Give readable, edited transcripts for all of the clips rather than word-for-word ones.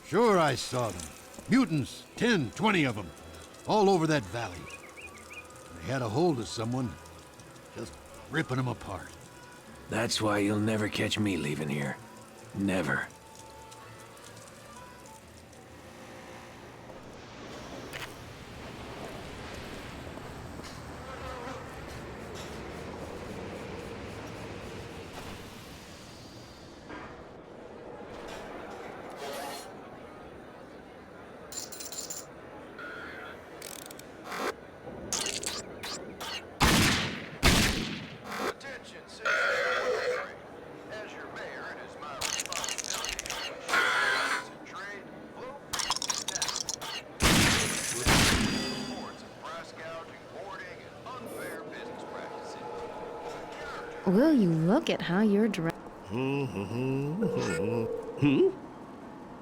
Sure, I saw them. Mutants, 10, 20 of them. All over that valley. They had a hold of someone, just ripping them apart. That's why you'll never catch me leaving here. Never. Will you look at how you're dressed? A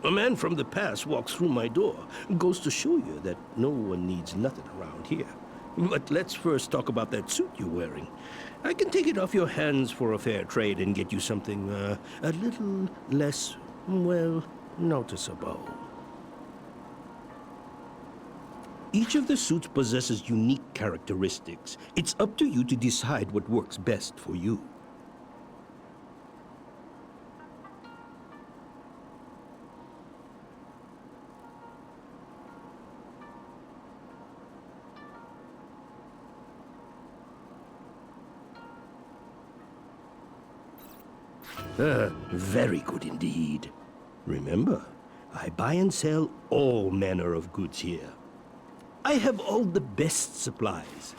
man from the past walks through my door. Goes to show you that no one needs nothing around here. But let's first talk about that suit you're wearing. I can take it off your hands for a fair trade and get you something a little less, well, noticeable. Each of the suits possesses unique characteristics. It's up to you to decide what works best for you. Very good indeed. Remember, I buy and sell all manner of goods here. I have all the best supplies.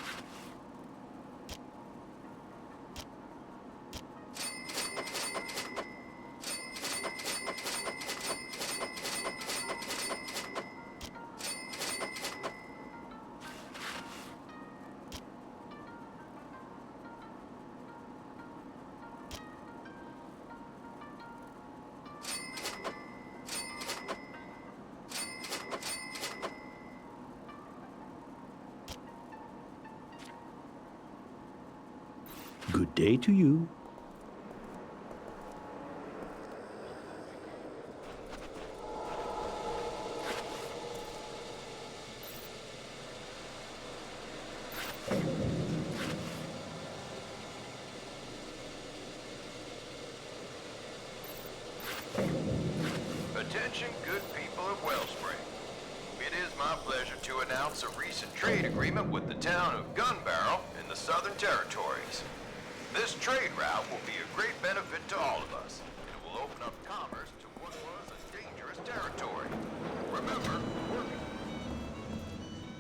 Good day to you. Attention, good people of Wellspring. It is my pleasure to announce a recent trade agreement with the town of Gunbarrel in the Southern Territories. This trade route will be a great benefit to all of us. It will open up commerce to what was a dangerous territory. Remember, working.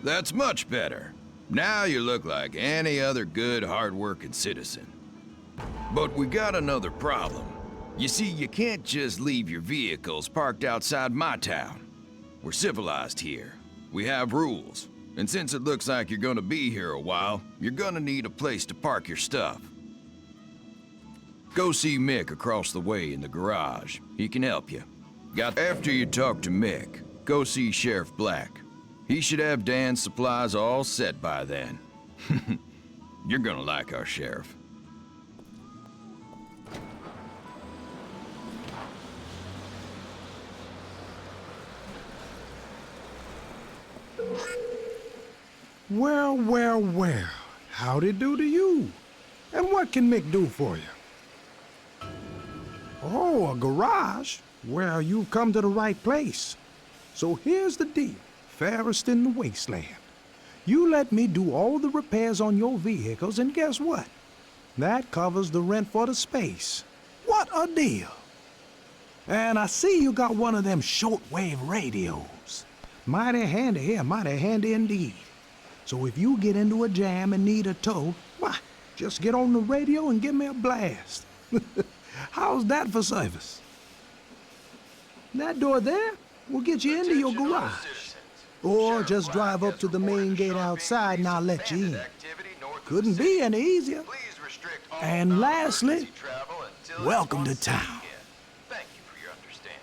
That's much better. Now you look like any other good, hard-working citizen. But we got another problem. You see, you can't just leave your vehicles parked outside my town. We're civilized here. We have rules. And since it looks like you're gonna be here a while, you're gonna need a place to park your stuff. Go see Mick across the way in the garage. He can help you. After you talk to Mick, go see Sheriff Black. He should have Dan's supplies all set by then. You're gonna like our sheriff. Well, well, well. How'd it do to you? And what can Mick do for you? Oh, a garage? Well, you've come to the right place. So here's the deal, fairest in the wasteland. You let me do all the repairs on your vehicles, and guess what? That covers the rent for the space. What a deal! And I see you got one of them shortwave radios. Mighty handy here, mighty handy indeed. So if you get into a jam and need a tow, why, just get on the radio and give me a blast. How's that for service? That door there will get you into your garage. Or just drive up to the main gate outside and I'll let you in. Couldn't be any easier. And lastly, welcome to town. Thank you for your understanding.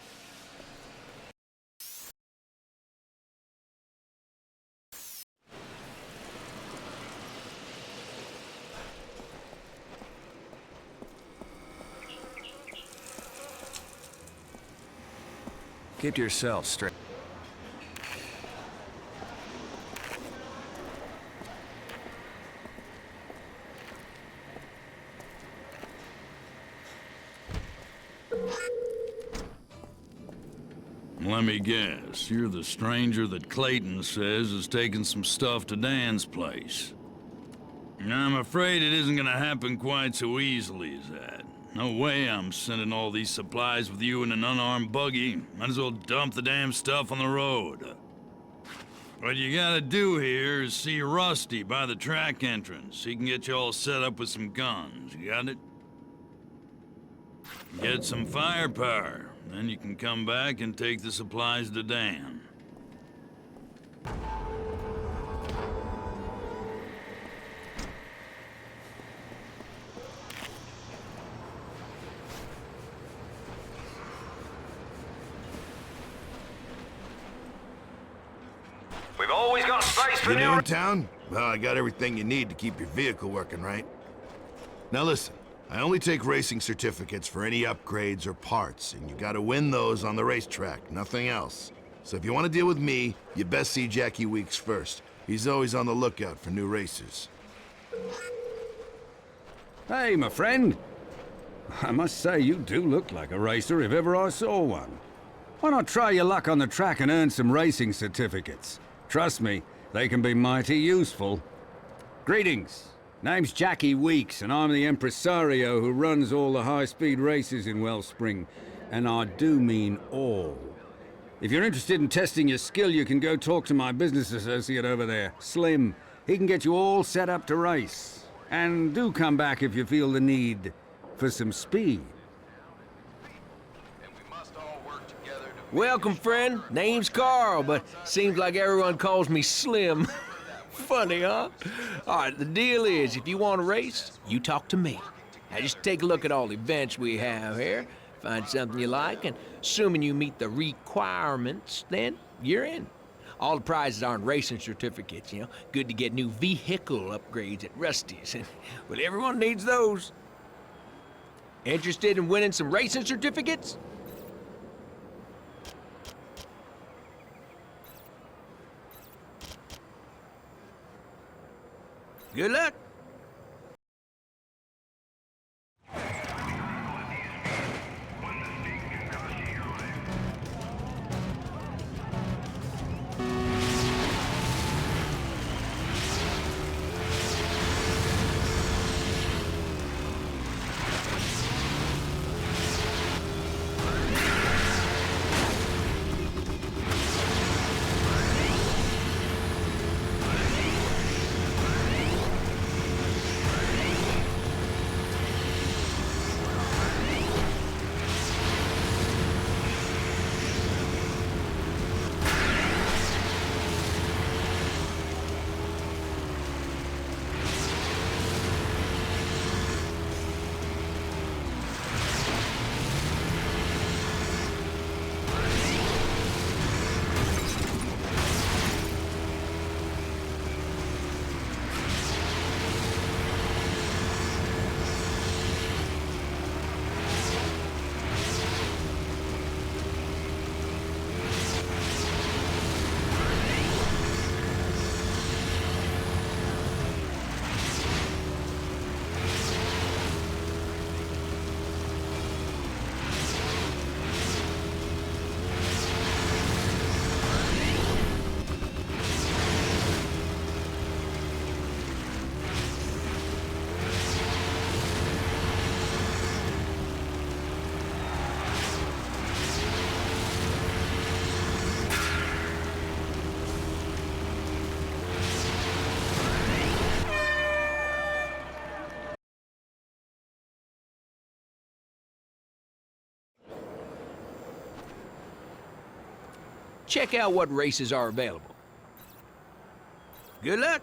Keep to yourself straight. Let me guess, you're the stranger that Clayton says is taking some stuff to Dan's place. I'm afraid it isn't gonna happen quite so easily as that. No way I'm sending all these supplies with you in an unarmed buggy. Might as well dump the damn stuff on the road. What you gotta do here is see Rusty by the track entrance. He can get you all set up with some guns. You got it? Get some firepower. Then you can come back and take the supplies to Dan. We've always got space for You new new... in town? Well, I got everything you need to keep your vehicle working, right? Now listen, I only take racing certificates for any upgrades or parts, and you gotta win those on the racetrack, nothing else. So if you want to deal with me, you best see Jackie Weeks first. He's always on the lookout for new racers. Hey, my friend. I must say, you do look like a racer if ever I saw one. Why not try your luck on the track and earn some racing certificates? Trust me, they can be mighty useful. Greetings. Name's Jackie Weeks, and I'm the impresario who runs all the high-speed races in Wellspring. And I do mean all. If you're interested in testing your skill, you can go talk to my business associate over there, Slim. He can get you all set up to race. And do come back if you feel the need for some speed. And we must all work together to... Welcome, friend. Name's Carl, but seems like everyone calls me Slim. Funny, huh? All right, the deal is, if you want to race, you talk to me. Now, just take a look at all the events we have here, find something you like, and assuming you meet the requirements, then you're in. All the prizes aren't racing certificates, you know. Good to get new vehicle upgrades at Rusty's. Well, everyone needs those. Interested in winning some racing certificates? Good luck. Check out what races are available. Good luck.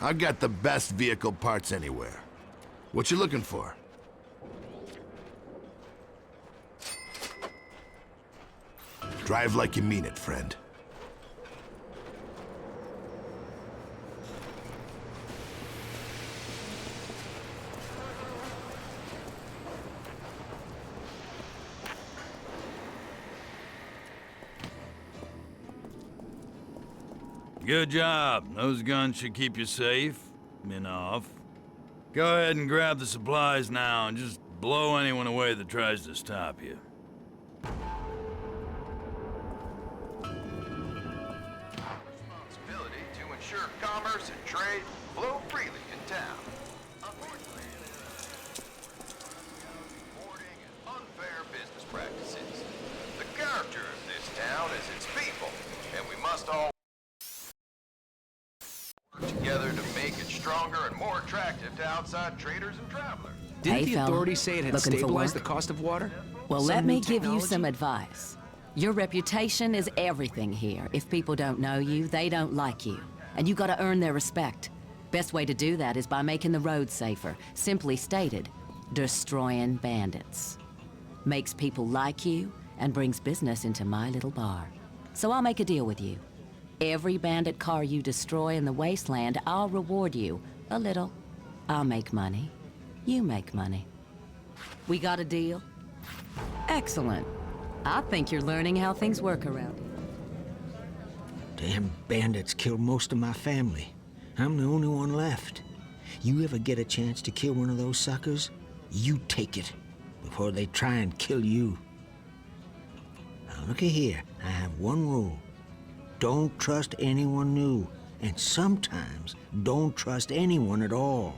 I got the best vehicle parts anywhere. What you looking for? Drive like you mean it, friend. Good job. Those guns should keep you safe. Enough. Go ahead and grab the supplies now and just blow anyone away that tries to stop you. Responsibility to ensure commerce and trade flow freely in town. Unfortunately, hoarding and unfair business practices. The character of this town is its people, and we must all work together to make it stronger and more attractive to outside traders and travelers. Didn't Hey, the fella. authorities say it had Looking for stabilized the work? cost of water? Well, Some let new me give you technology? some advice. Your reputation is everything here. If people don't know you, they don't like you. And you gotta earn their respect. Best way to do that is by making the roads safer. Simply stated, destroying bandits. Makes people like you and brings business into my little bar. So I'll make a deal with you. Every bandit car you destroy in the wasteland, I'll reward you a little. I'll make money. You make money. We got a deal? Excellent. I think you're learning how things work around here. Damn bandits killed most of my family. I'm the only one left. You ever get a chance to kill one of those suckers, you take it before they try and kill you. Now looky here, I have one rule. Don't trust anyone new, and sometimes don't trust anyone at all.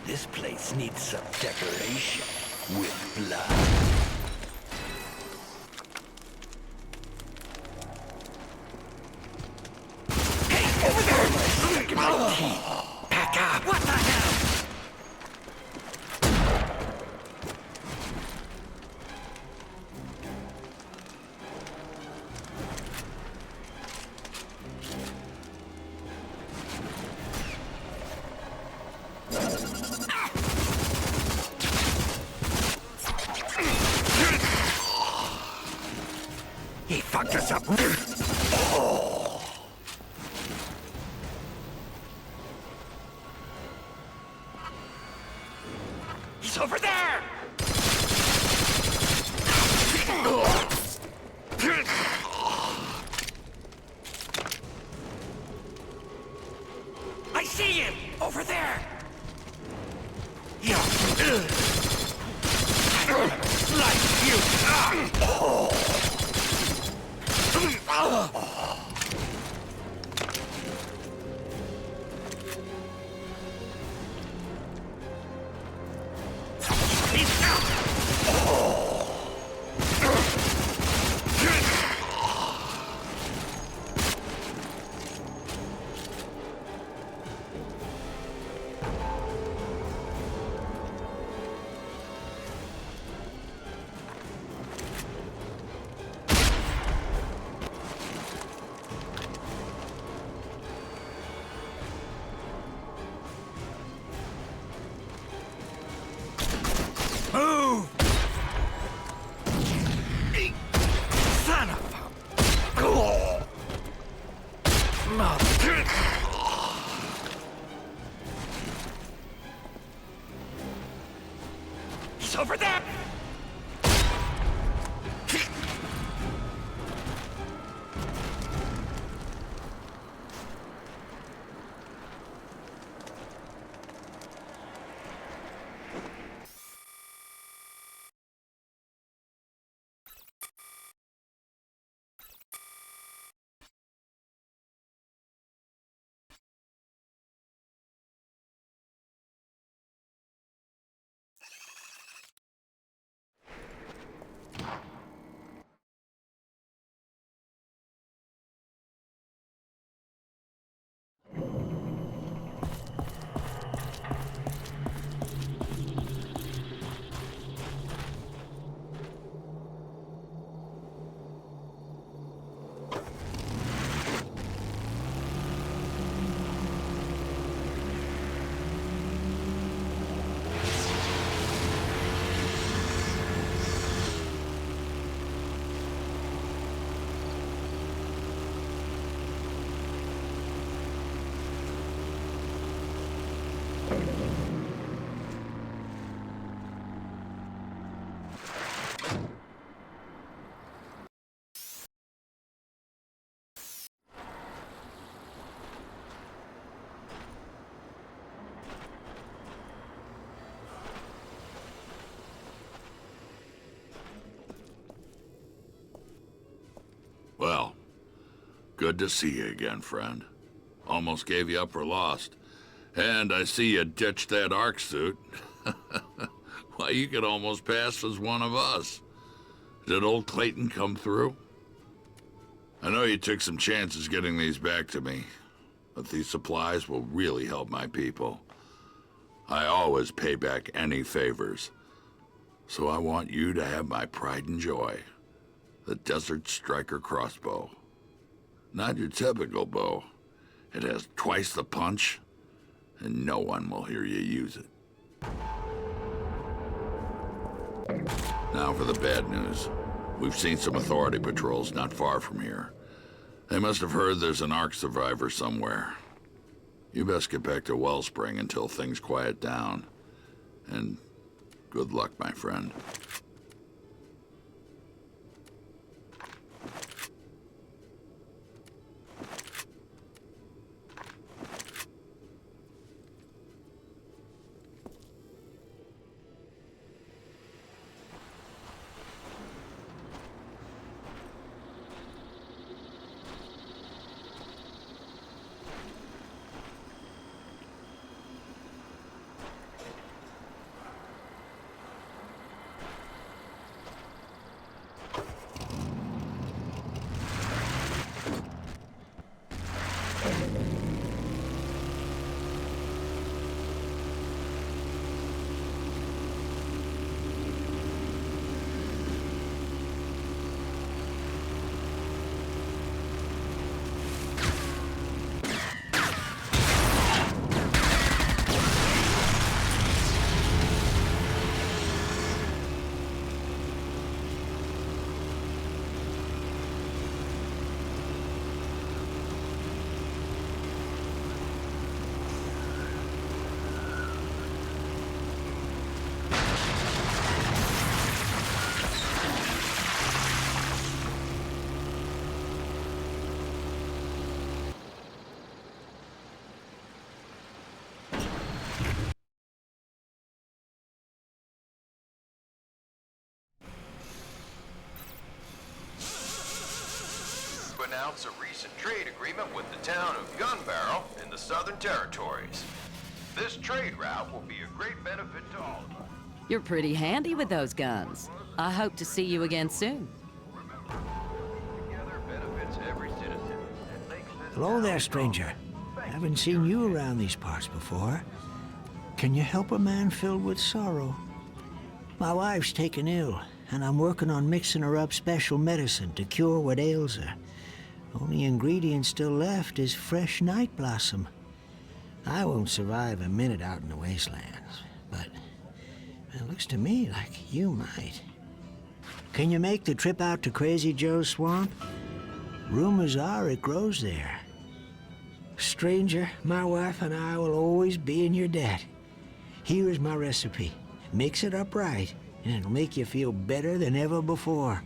This place needs some decoration with blood. Back up! What the hell? He fucked us up. He's over there! I see him! Over there! Yeah. Like you! Move! Son of a... Mother... He's over there! Well, good to see you again, friend. Almost gave you up for lost. And I see you ditched that ARC suit. Why, you could almost pass as one of us. Did old Clayton come through? I know you took some chances getting these back to me, but these supplies will really help my people. I always pay back any favors. So I want you to have my pride and joy. The Desert Striker crossbow. Not your typical bow. It has twice the punch, and no one will hear you use it. Now for the bad news. We've seen some authority patrols not far from here. They must have heard there's an ARC survivor somewhere. You best get back to Wellspring until things quiet down. And good luck, my friend. announce a recent trade agreement with the town of Gun Barrel in the Southern Territories. This trade route will be a great benefit to all of us. You're pretty handy with those guns. I hope to see you again soon. Together benefits every citizen. It makes this Hello town there, strong. stranger. Haven't seen you around these parts before. Can you help a man filled with sorrow? My wife's taken ill, and I'm working on mixing her up special medicine to cure what ails her. Only ingredient still left is fresh night blossom. I won't survive a minute out in the wastelands, but it looks to me like you might. Can you make the trip out to Crazy Joe's swamp? Rumors are it grows there. Stranger, my wife and I will always be in your debt. Here is my recipe. Mix it up right, and it'll make you feel better than ever before.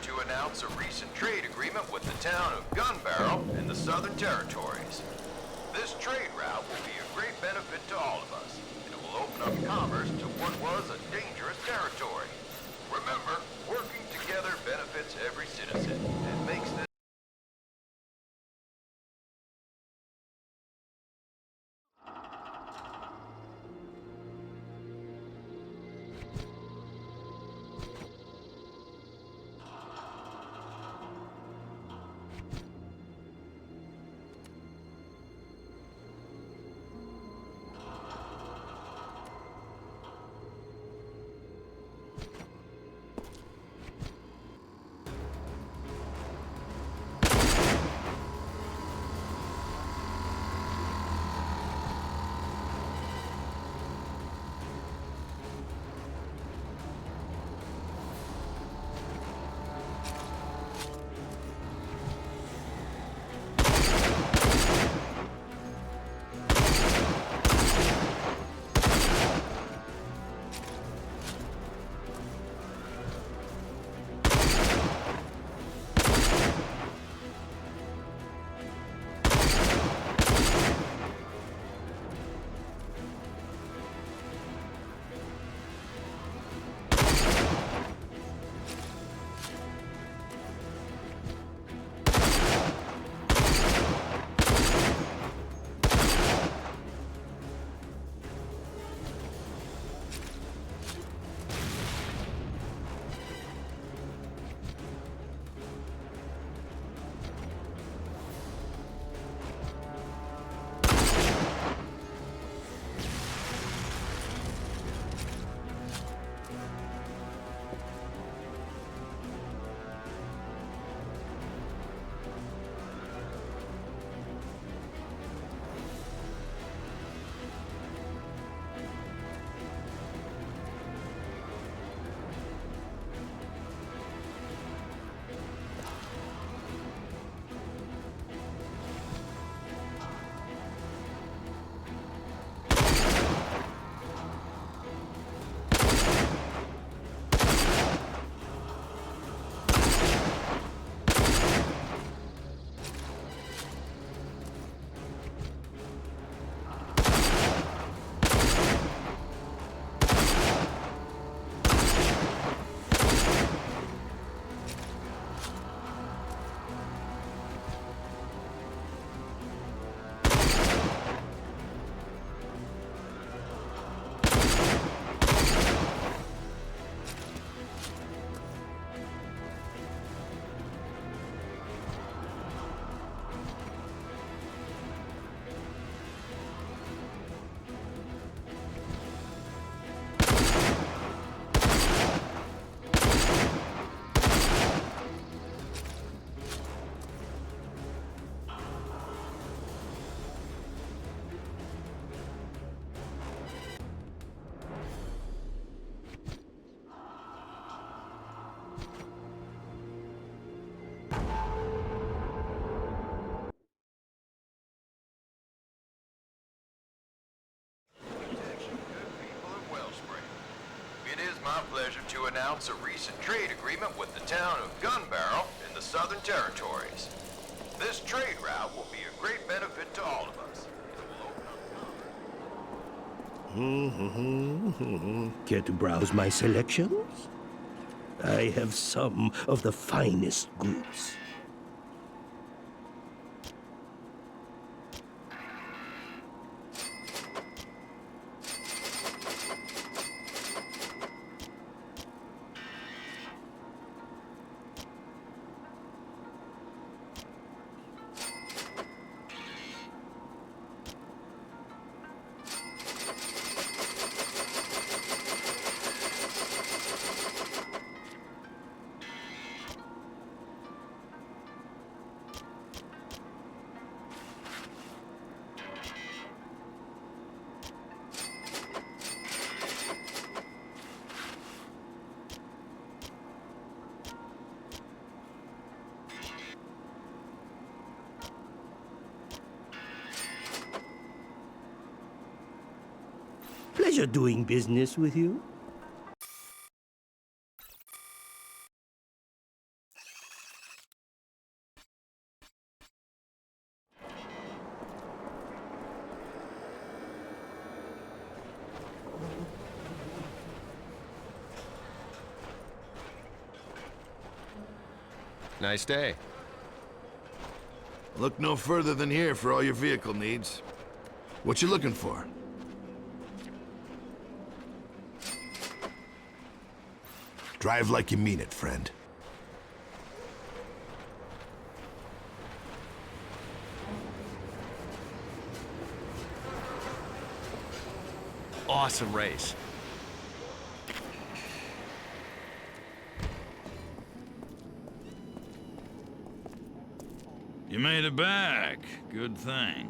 to announce a recent trade agreement with the town of Gun Barrel in the Southern Territories. This trade route will be a great benefit to all of us. It will open up commerce to what was a dangerous territory. Remember, working together benefits every citizen and makes this my pleasure to announce a recent trade agreement with the town of Gun Barrel in the Southern Territories. This trade route will be a great benefit to all of us. Care to browse my selections? I have some of the finest goods. Pleasure doing business with you. Nice day. Look no further than here for all your vehicle needs. What you looking for? Drive like you mean it, friend. Awesome race. You made it back. Good thing.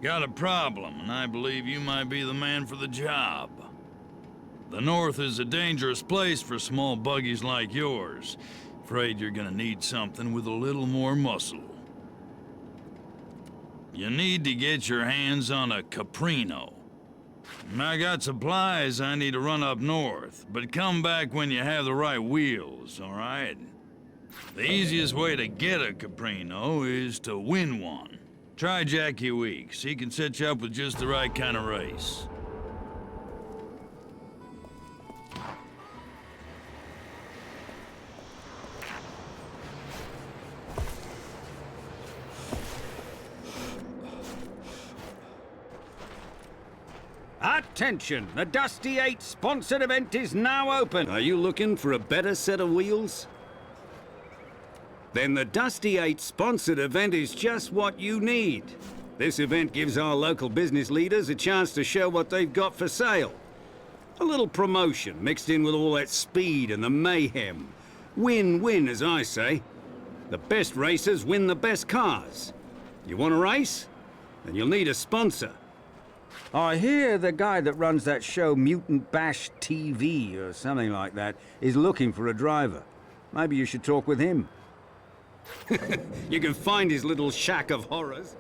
Got a problem, and I believe you might be the man for the job. The North is a dangerous place for small buggies like yours. Afraid you're gonna need something with a little more muscle. You need to get your hands on a Caprino. I got supplies I need to run up north, but come back when you have the right wheels, all right? The easiest way to get a Caprino is to win one. Try Jackie Weeks. He can set you up with just the right kind of race. Attention! The Dusty 8 sponsored event is now open. Are you looking for a better set of wheels? Then the Dusty 8 sponsored event is just what you need. This event gives our local business leaders a chance to show what they've got for sale. A little promotion mixed in with all that speed and the mayhem. Win-win, as I say. The best racers win the best cars. You want to race? Then you'll need a sponsor. I hear the guy that runs that show, Mutant Bash TV, or something like that, is looking for a driver. Maybe you should talk with him. You can find his little shack of horrors.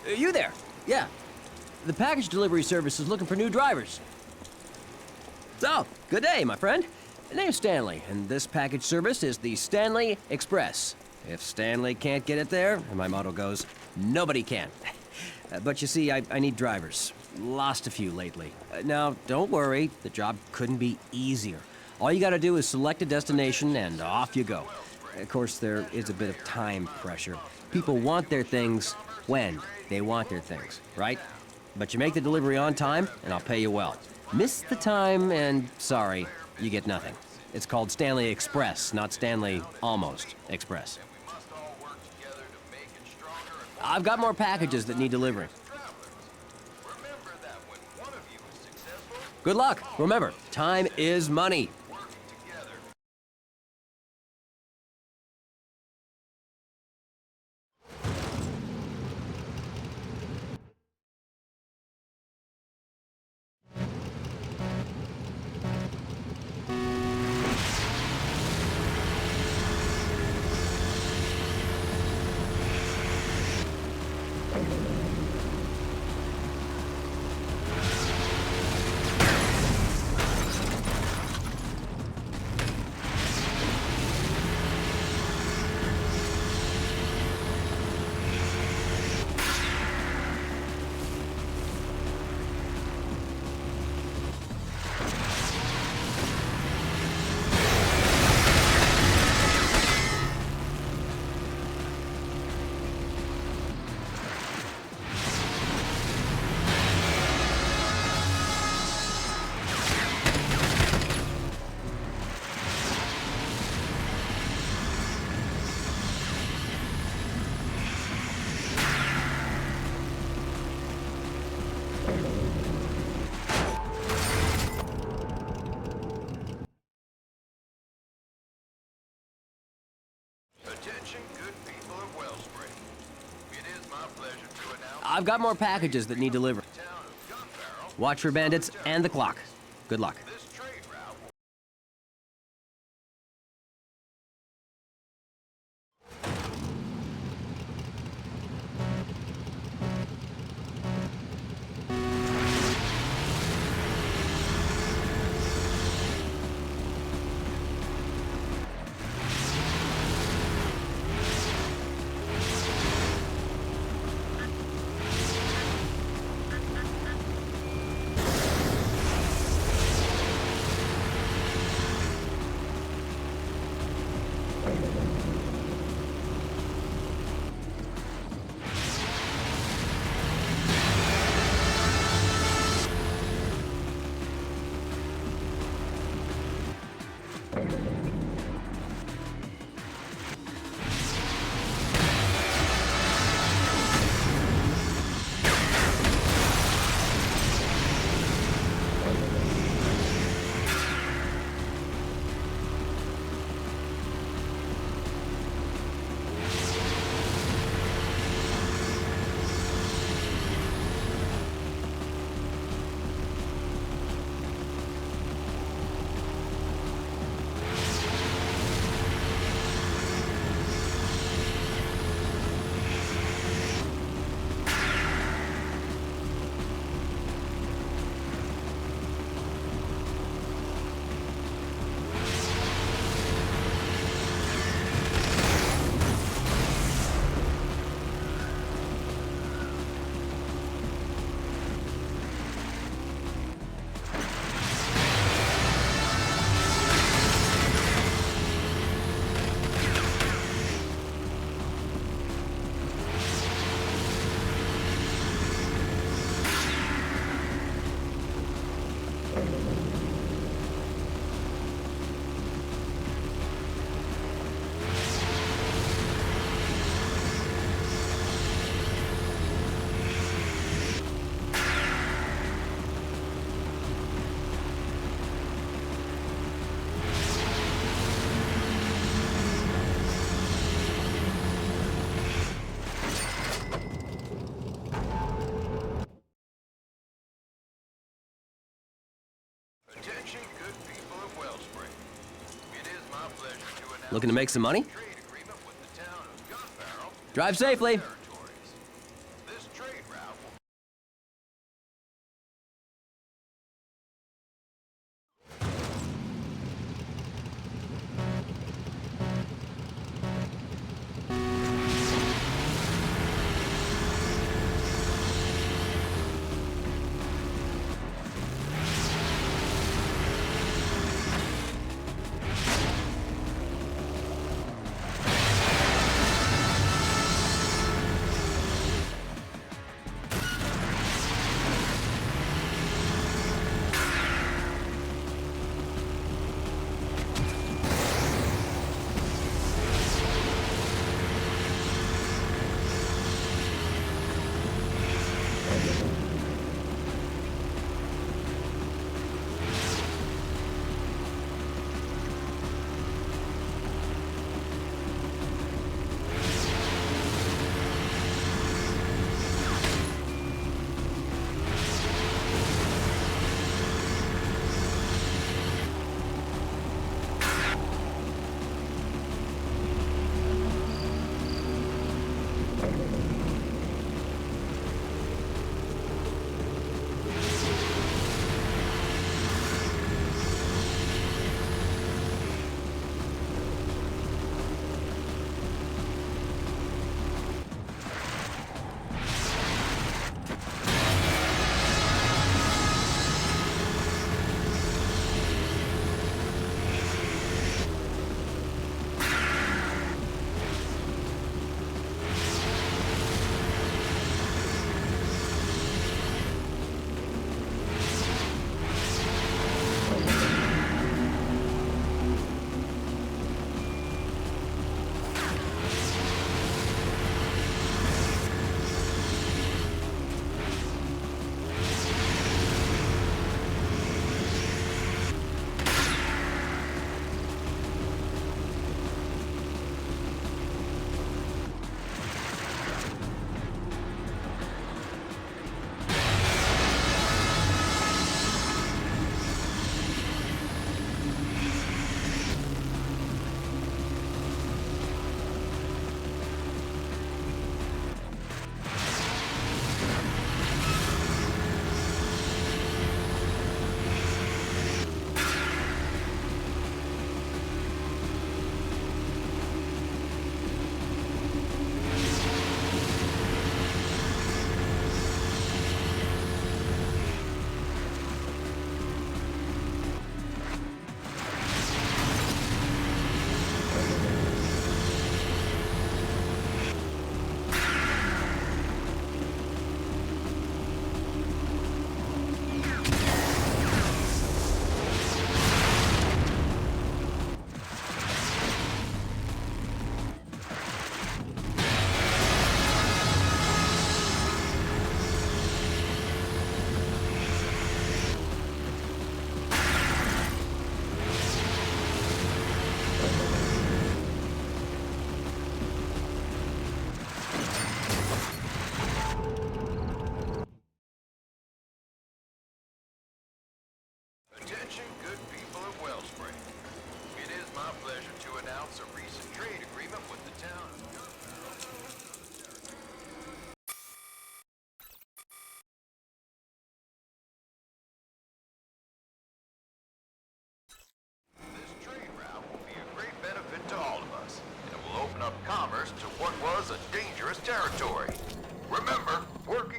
You there? Yeah. The package delivery service is looking for new drivers. So, good day, my friend. My name's Stanley, and this package service is the Stanley Express. If Stanley can't get it there, and my motto goes, nobody can. But you see, I need drivers. Lost a few lately. Now, don't worry, the job couldn't be easier. All you gotta do is select a destination, and off you go. Of course, there is a bit of time pressure. People want their things when they want their things, right? But you make the delivery on time, and I'll pay you well. Miss the time, and sorry, you get nothing. It's called Stanley Express, not Stanley Almost Express. I've got more packages that need delivering. Good luck. Remember, time is money. I've got more packages that need delivery. Watch for bandits and the clock. Good luck. Attention, good people of Wellspring. It is my pleasure to announce Looking to make some money? a trade agreement with the town of Gunbarrel. Drive safely. Territories. This trade route will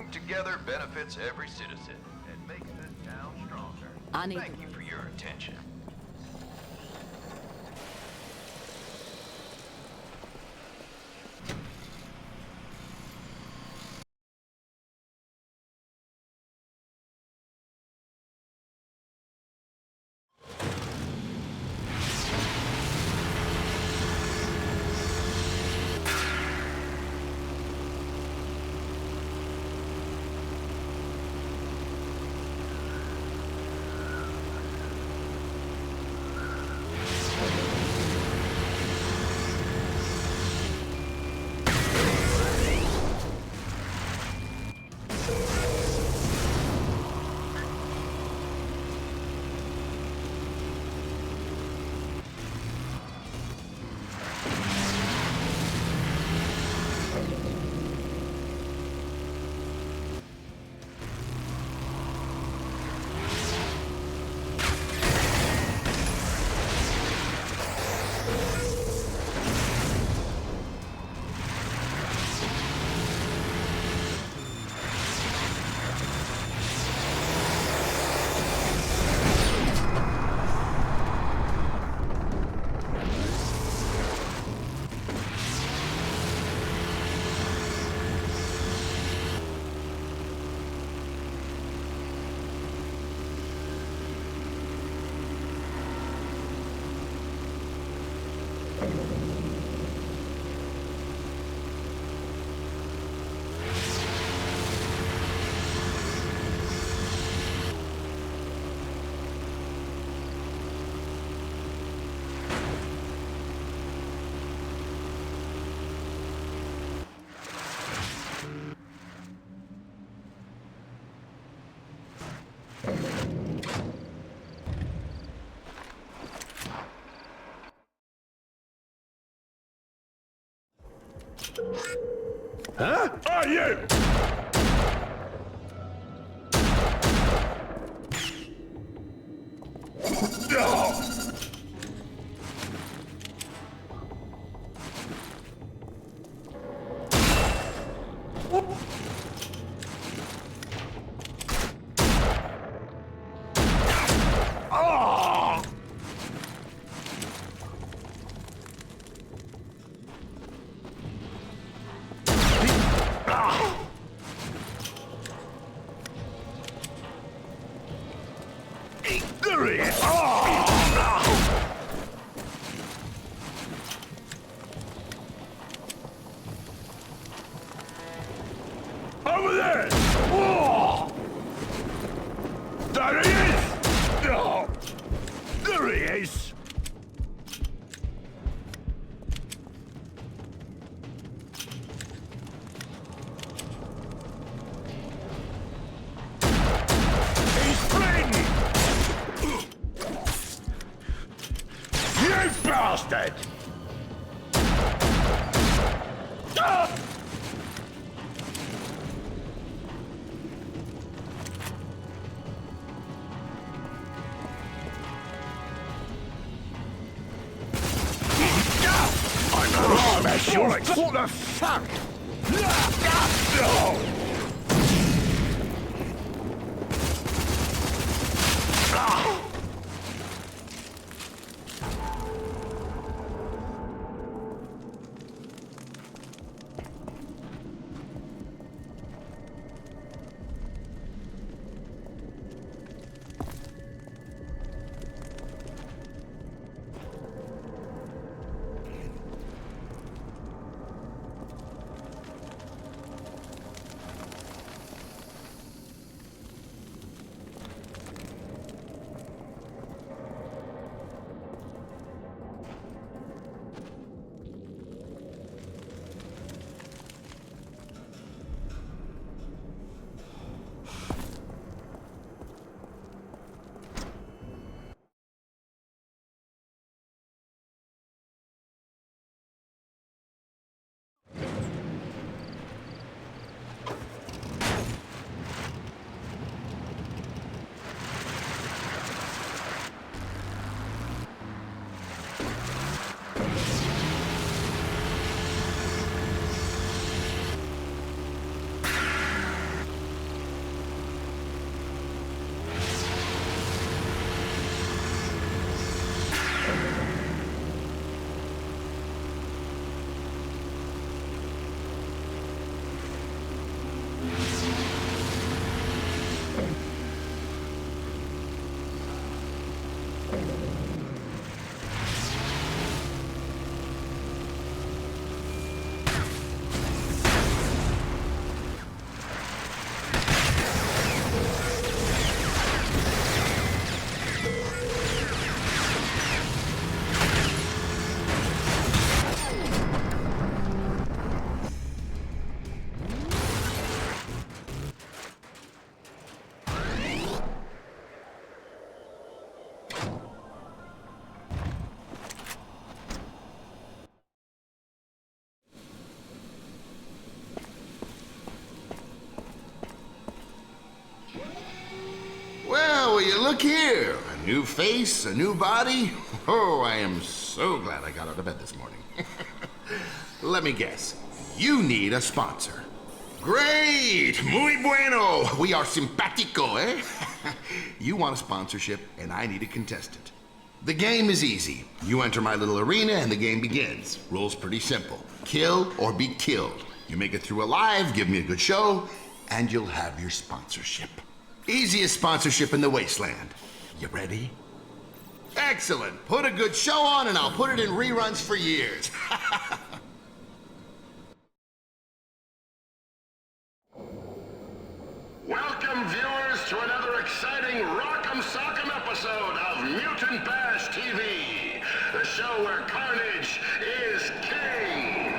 Working together benefits every citizen and makes this town stronger. Thank you for your attention. Huh? Are you? There he is! Over there! Whoa! There he is! Oh! There he is! He's bleeding! You bastard! Ah! What the fuck? here. A new face, a new body. Oh, I am so glad I got out of bed this morning. Let me guess. You need a sponsor. Great! Muy bueno! We are simpático, eh? You want a sponsorship, and I need a contestant. The game is easy. You enter my little arena, and the game begins. Rules pretty simple. Kill or be killed. You make it through alive, give me a good show, and you'll have your sponsorship. Easiest sponsorship in the wasteland. You ready? Excellent. Put a good show on, and I'll put it in reruns for years. Welcome, viewers, to another exciting Rock'em Sock'em episode of Mutant Bash TV, the show where carnage is king.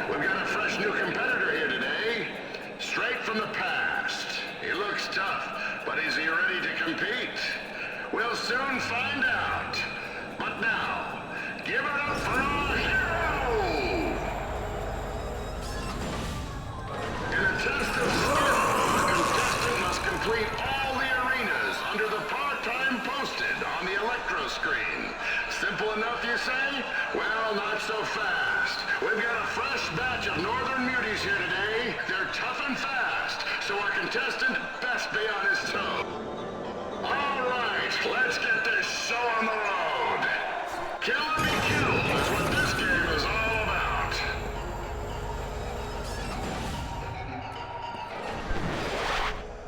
We've got a fresh new competitor here today, straight from the past. He looks tough, but is he ready to compete? We'll soon find out. But now, give it up for our hero! In a test of skill, complete all the arenas under the part-time posted on the electro screen. Simple enough, you say? Well, not so fast. We've got a fresh batch of northern muties here today. They're tough and fast, so our contestant best be on his toes. All right, let's get this show on the road. Kill or be killed is what this game is all about.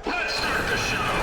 Let's start the show!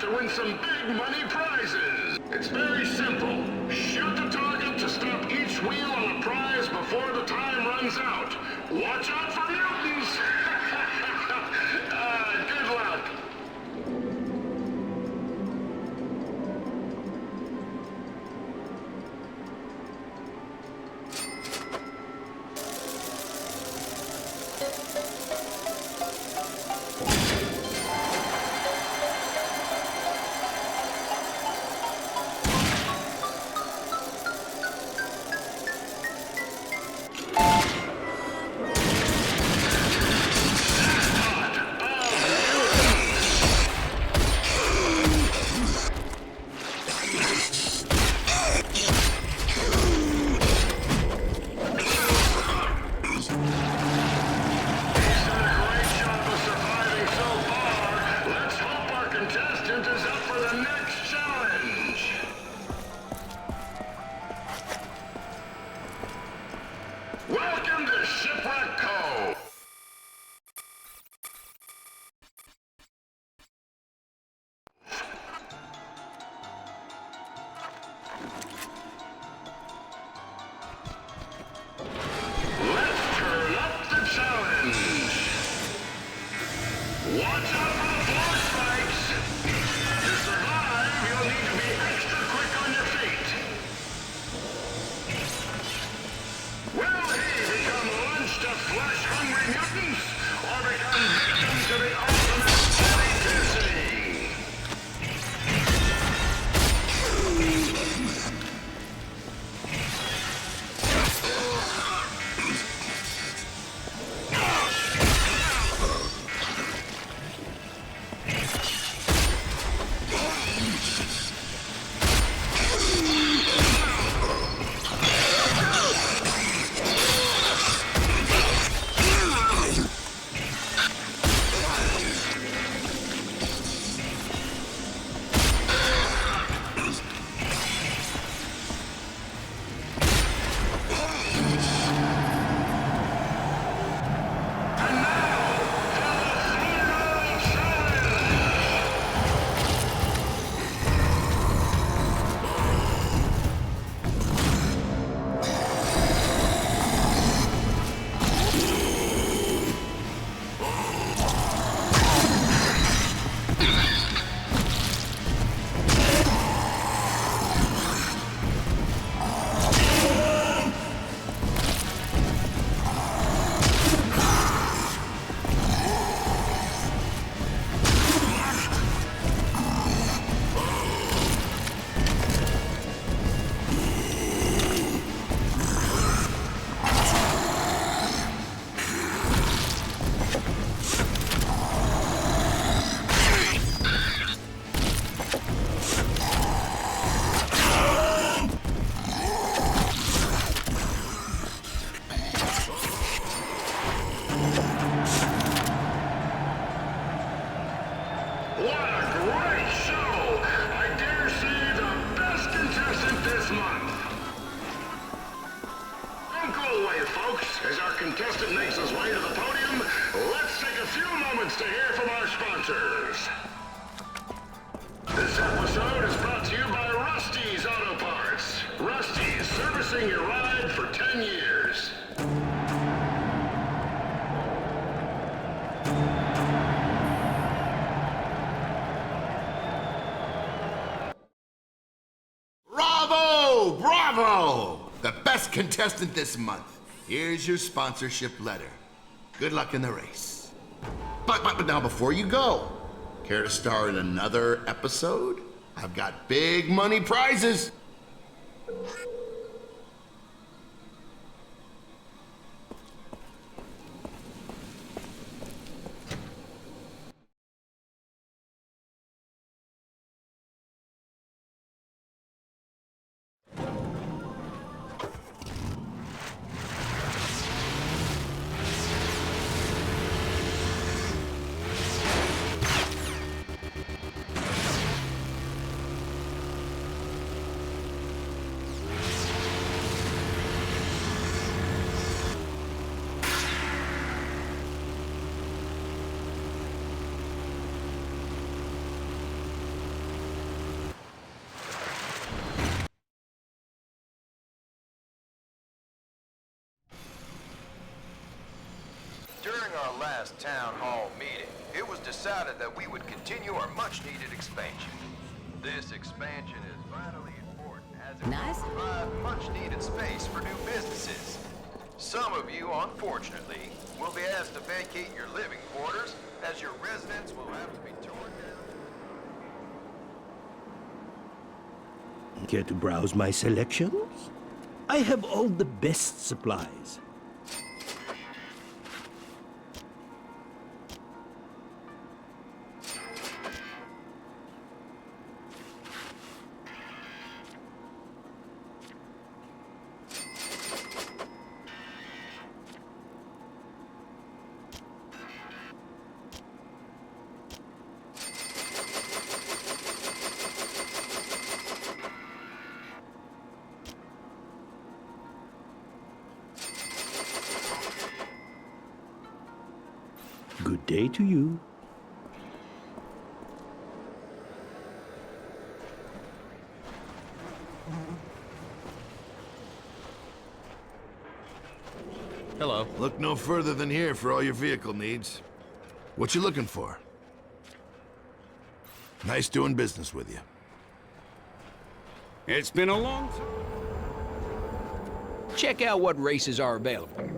to win some big money prizes. It's very simple. Shoot the target to stop each wheel on a prize before the time runs out. Watch out for mutants! Good luck. challenge. Watch out for the floor spikes. To survive, you'll need to be extra quick on your feet. Will he become lunch to flesh-hungry mutants, or become victim to the ultimate body piercing? Contestant makes his way to the podium, let's take a few moments to hear from our sponsors. This episode is brought to you by Rusty's Auto Parts. Rusty's, servicing your ride for 10 years. Bravo! Bravo! The best contestant this month. Here's your sponsorship letter. Good luck in the race. But now before you go, care to star in another episode? I've got big money prizes. During our last town hall meeting, it was decided that we would continue our much-needed expansion. This expansion is vitally important as it will provide much-needed space for new businesses. Some of you, unfortunately, will be asked to vacate your living quarters as your residence will have to be torn down. Care to browse my selections? I have all the best supplies. Good day to you. Hello. Look no further than here for all your vehicle needs. What you looking for? Nice doing business with you. It's been a long time. Check out what races are available.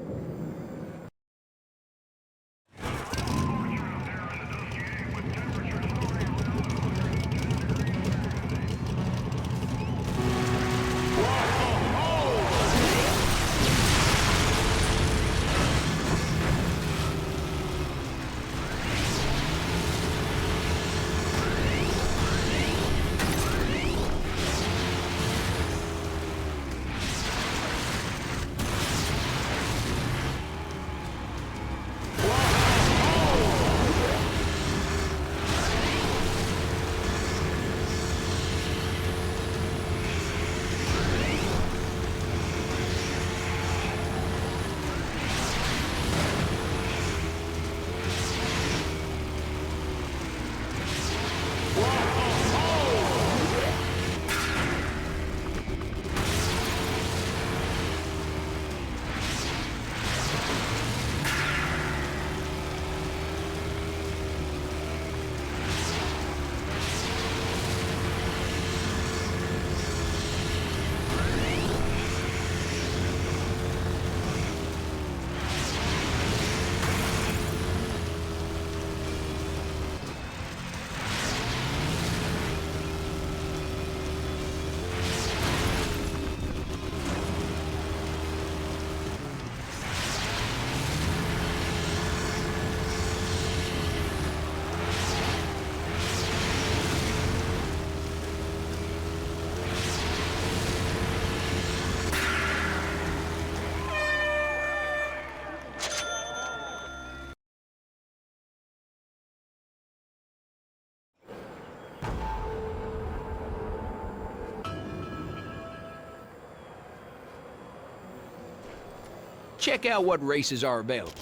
Check out what races are available.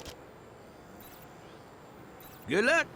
Good luck.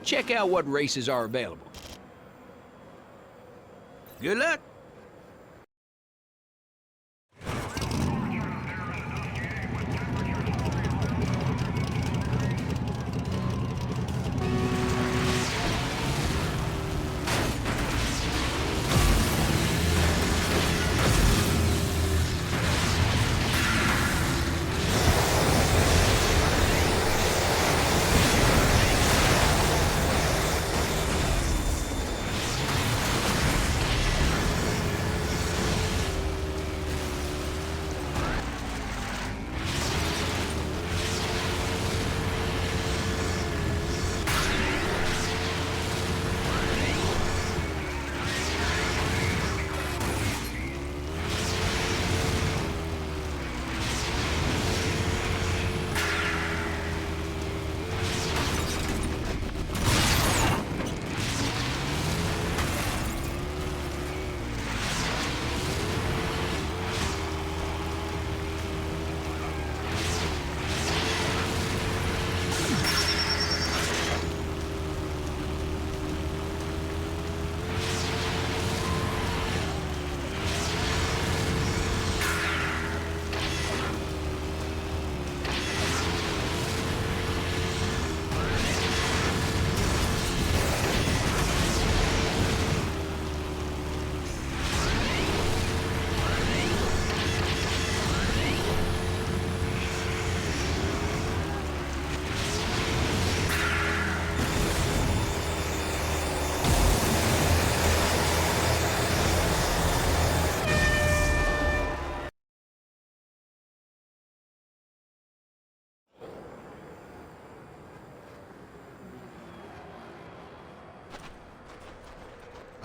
Check out what races are available. Good luck.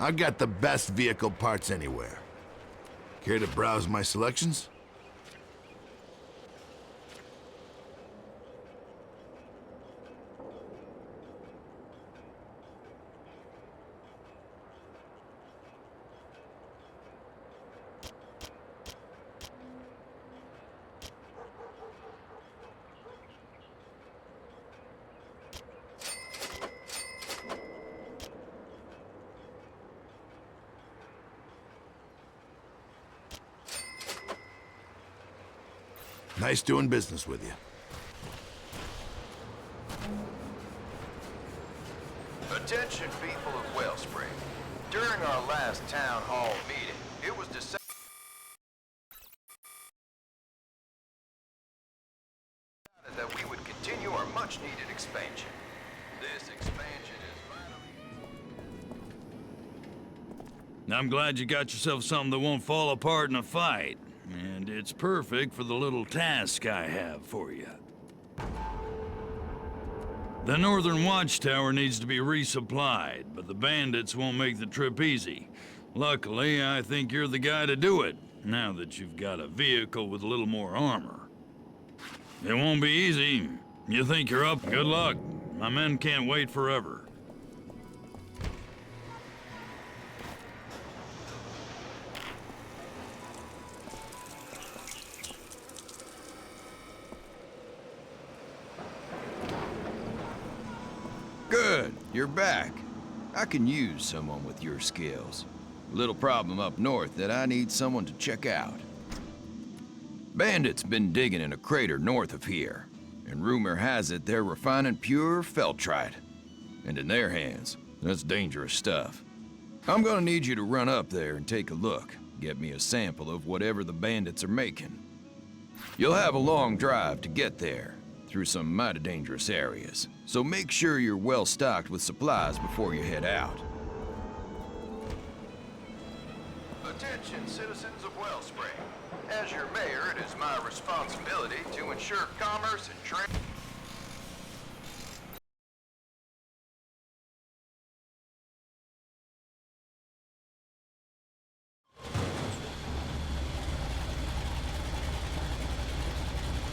I've got the best vehicle parts anywhere. Care to browse my selections? Nice doing business with you. Attention, people of Wellspring. During our last town hall meeting, it was decided that we would continue our much-needed expansion. This expansion is vitally... I'm glad you got yourself something that won't fall apart in a fight. And it's perfect for the little task I have for you. The northern watchtower needs to be resupplied, but the bandits won't make the trip easy. Luckily, I think you're the guy to do it, now that you've got a vehicle with a little more armor. It won't be easy. You think you're up? Good luck. My men can't wait forever. Good, you're back. I can use someone with your skills. Little problem up north that I need someone to check out. Bandits been digging in a crater north of here, and rumor has it they're refining pure feltrite. And in their hands, that's dangerous stuff. I'm gonna need you to run up there and take a look. Get me a sample of whatever the bandits are making. You'll have a long drive to get there, through some mighty dangerous areas. So make sure you're well stocked with supplies before you head out. Attention, citizens of Wellspring. As your mayor, it is my responsibility to ensure commerce and trade...